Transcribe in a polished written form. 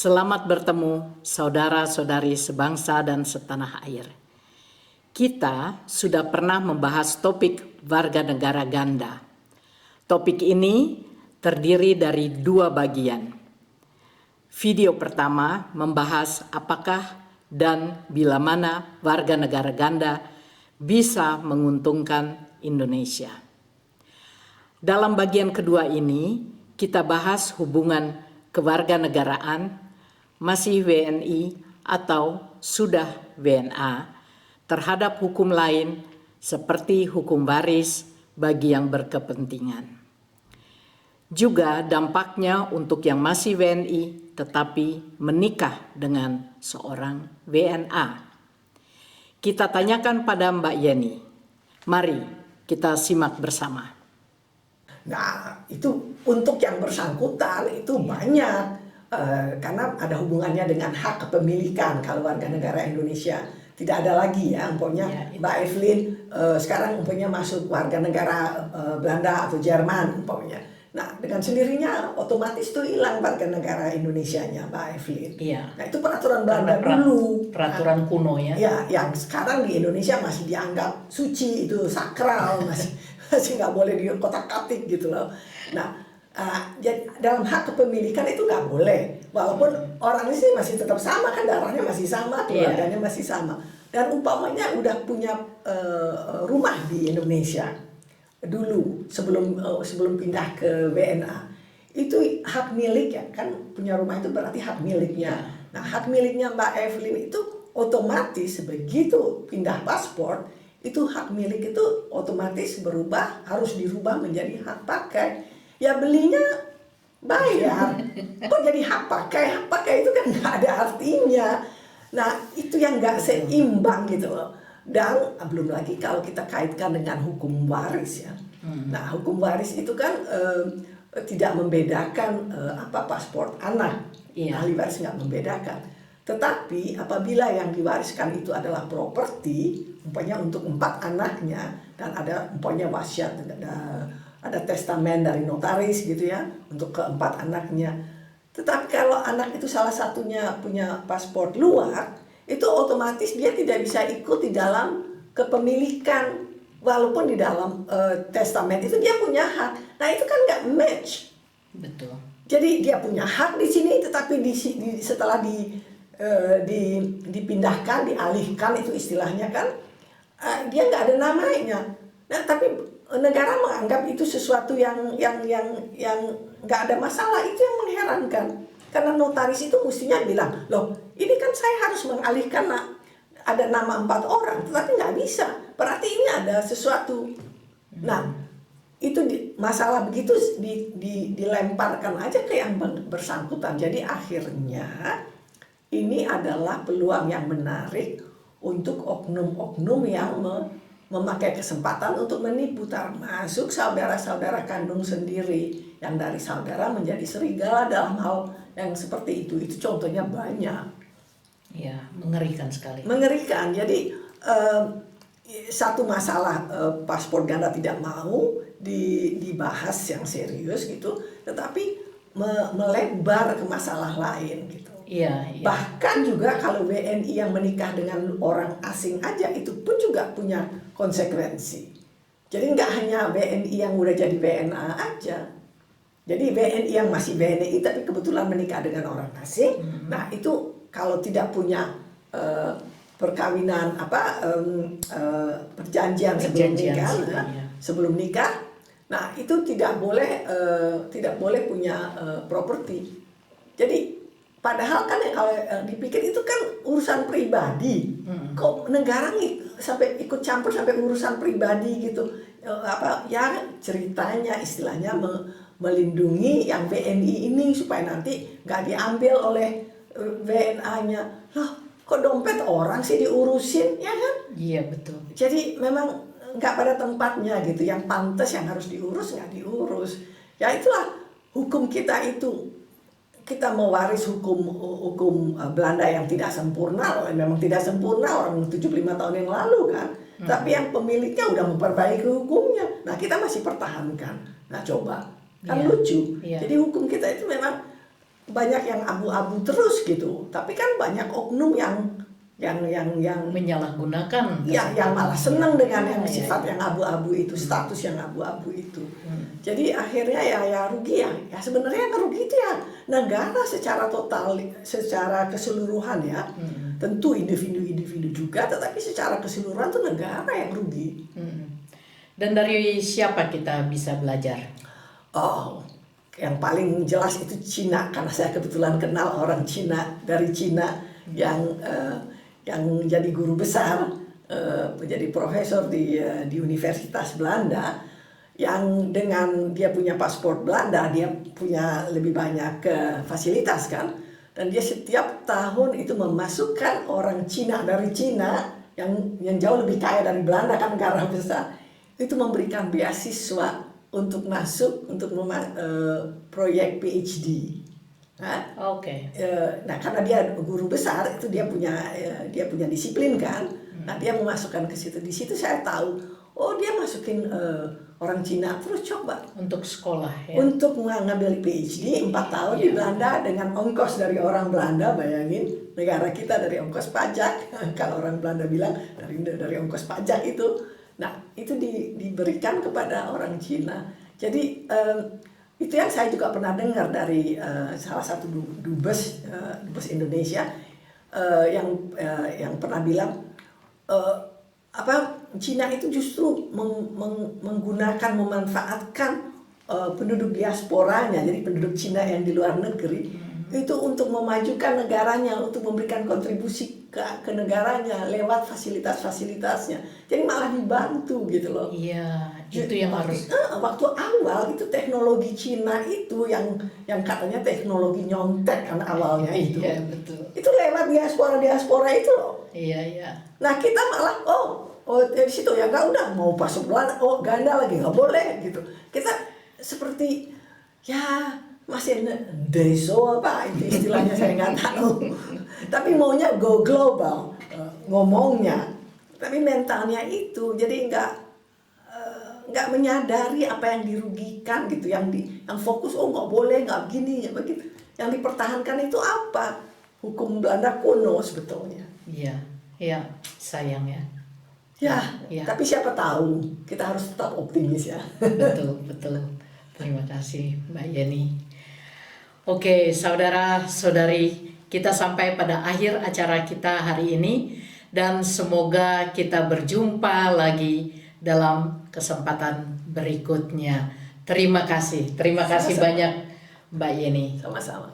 Selamat bertemu saudara-saudari sebangsa dan setanah air. Kita sudah pernah membahas topik warga negara ganda. Topik ini terdiri dari dua bagian. Video pertama membahas apakah dan bila mana warga negara ganda bisa menguntungkan Indonesia. Dalam bagian kedua ini, kita bahas hubungan kewarganegaraan, masih WNI atau sudah WNA, terhadap hukum lain seperti hukum waris bagi yang berkepentingan. Juga dampaknya untuk yang masih WNI tetapi menikah dengan seorang WNA. Kita tanyakan pada Mbak Yeni. Mari kita simak bersama. Nah, itu untuk yang bersangkutan itu banyak. Karena ada hubungannya dengan hak kepemilikan kalau warga negara Indonesia. Tidak ada lagi ya, umpamanya Mbak Evelyn sekarang umpamanya masuk warga negara Belanda atau Jerman umpamanya. Nah, dengan sendirinya otomatis itu hilang warga negara Indonesianya Mbak Evelyn. Iya. Nah, itu peraturan Belanda dulu. Peraturan kuno ya. Ya, yang sekarang di Indonesia masih dianggap suci, itu sakral, masih nggak boleh dikotak-katik gitu loh. Nah, jadi dalam hak kepemilikan itu nggak boleh, walaupun orang ini masih tetap sama kan, darahnya masih sama, keluarganya masih sama, dan umpamanya udah punya rumah di Indonesia dulu sebelum pindah ke WNA, itu hak milik ya kan, punya rumah itu berarti hak miliknya. Nah, hak miliknya Mbak Evelyn itu otomatis begitu pindah paspor, itu hak milik itu otomatis berubah, harus dirubah menjadi hak pakai. Ya belinya bayar, kok jadi hak pakai? Hak pakai itu kan nggak ada artinya. Nah, itu yang nggak seimbang gitu loh. Dan belum lagi kalau kita kaitkan dengan hukum waris ya. Nah, hukum waris itu kan tidak membedakan paspor anak. Ahli waris nggak membedakan. Tetapi apabila yang diwariskan itu adalah properti, umpamanya untuk 4 anaknya, dan ada umpamanya wasiat, ada testamen dari notaris gitu ya untuk ke-4 anaknya. Tetapi kalau anak itu salah satunya punya paspor luar, itu otomatis dia tidak bisa ikut di dalam kepemilikan, walaupun di dalam testamen itu dia punya hak. Nah, itu kan nggak match. Betul. Jadi dia punya hak di sini, tetapi setelah dipindahkan, dialihkan, itu istilahnya kan, dia nggak ada namanya. Nah, tapi negara menganggap itu sesuatu yang nggak ada masalah. Itu yang mengherankan, karena notaris itu mestinya bilang, loh ini kan saya harus mengalihkan ada nama 4 orang, tetapi nggak bisa, berarti ini ada sesuatu. Nah, itu masalah begitu dilemparkan aja ke yang bersangkutan. Jadi akhirnya ini adalah peluang yang menarik untuk oknum-oknum yang memakai kesempatan untuk menipu, termasuk saudara-saudara kandung sendiri, yang dari saudara menjadi serigala dalam hal yang seperti itu. Itu contohnya banyak. Ya, mengerikan sekali. Mengerikan. Jadi satu masalah paspor ganda tidak mau dibahas yang serius gitu, tetapi melebar ke masalah lain gitu. Iya. Bahkan juga kalau WNI yang menikah dengan orang asing aja, itu pun juga punya konsekuensi. Jadi nggak hanya WNI yang udah jadi WNA aja. Jadi WNI yang masih WNI tapi kebetulan menikah dengan orang asing, nah itu kalau tidak punya perkawinan perjanjian sebelum nikah, nah itu tidak boleh punya properti. Jadi padahal kan kalau dipikir itu kan urusan pribadi. Kok negara sampai ikut campur sampai urusan pribadi gitu? Ya ceritanya istilahnya melindungi yang WNI ini supaya nanti nggak diambil oleh WNA-nya. Loh, kok dompet orang sih diurusin, ya kan? Iya, betul. Jadi memang nggak pada tempatnya gitu. Yang pantas yang harus diurus nggak diurus. Ya itulah hukum kita itu. Kita mewaris hukum Belanda yang tidak sempurna, memang tidak sempurna, orang 75 tahun yang lalu kan. Tapi yang pemiliknya udah memperbaiki hukumnya. Nah, kita masih pertahankan. Nah, coba. Kan lucu. Jadi hukum kita itu memang banyak yang abu-abu terus gitu. Tapi kan banyak oknum yang menyalahgunakan yang malah senang dengan yang Ya, sifat yang abu-abu itu, status yang abu-abu itu. Jadi akhirnya ya rugi ya. Ya sebenarnya yang rugi itu ya negara secara total, secara keseluruhan ya. Tentu individu-individu juga, tetapi secara keseluruhan tuh negara yang rugi. Dan dari siapa kita bisa belajar? Oh, yang paling jelas itu Cina, karena saya kebetulan kenal orang Cina dari Cina yang jadi guru besar, menjadi profesor di Universitas Belanda, yang dengan dia punya paspor Belanda, dia punya lebih banyak fasilitas kan, dan dia setiap tahun itu memasukkan orang Cina dari Cina yang jauh lebih kaya dari Belanda kan, negara besar, itu memberikan beasiswa untuk masuk untuk proyek PhD. Nah, nah karena dia guru besar itu dia punya disiplin kan. Nah dia memasukkan ke situ. Di situ saya tahu, oh dia masukin orang Cina terus coba untuk sekolah ya. Untuk mengambil PhD 4 tahun di Belanda dengan ongkos dari orang Belanda. Bayangin, negara kita dari ongkos pajak. Kalau orang Belanda bilang dari ongkos pajak itu. Nah itu diberikan kepada orang Cina. Jadi itu yang saya juga pernah dengar dari salah satu dubes Indonesia yang pernah bilang Cina itu justru memanfaatkan penduduk diasporanya, jadi penduduk Cina yang di luar negeri itu untuk memajukan negaranya, untuk memberikan kontribusi ke negaranya lewat fasilitas-fasilitasnya. Jadi malah dibantu gitu loh. Iya, itu yang harus. Waktu awal itu teknologi Cina itu yang katanya teknologi nyontek kan awalnya itu. Iya, betul. Itu lewat diaspora itu loh. Iya. Nah kita malah dari situ ya nggak, udah mau masuk Belanda, ganda lagi nggak boleh gitu. Kita seperti ya masih deso apa itu istilahnya saya nggak tahu. Tapi maunya go global ngomongnya, tapi mentalnya itu jadi nggak menyadari apa yang dirugikan gitu, yang fokus nggak boleh, nggak gini ya begitu. Yang dipertahankan itu apa? Hukum Belanda kuno sebetulnya. Iya, sayang ya. Ya, tapi siapa tahu, kita harus tetap optimis ya. Betul. Terima kasih Mbak Yeni. Oke, saudara-saudari, kita sampai pada akhir acara kita hari ini, dan semoga kita berjumpa lagi dalam kesempatan berikutnya. Terima kasih Sama-sama. banyak Mbak Yeni. Sama-sama.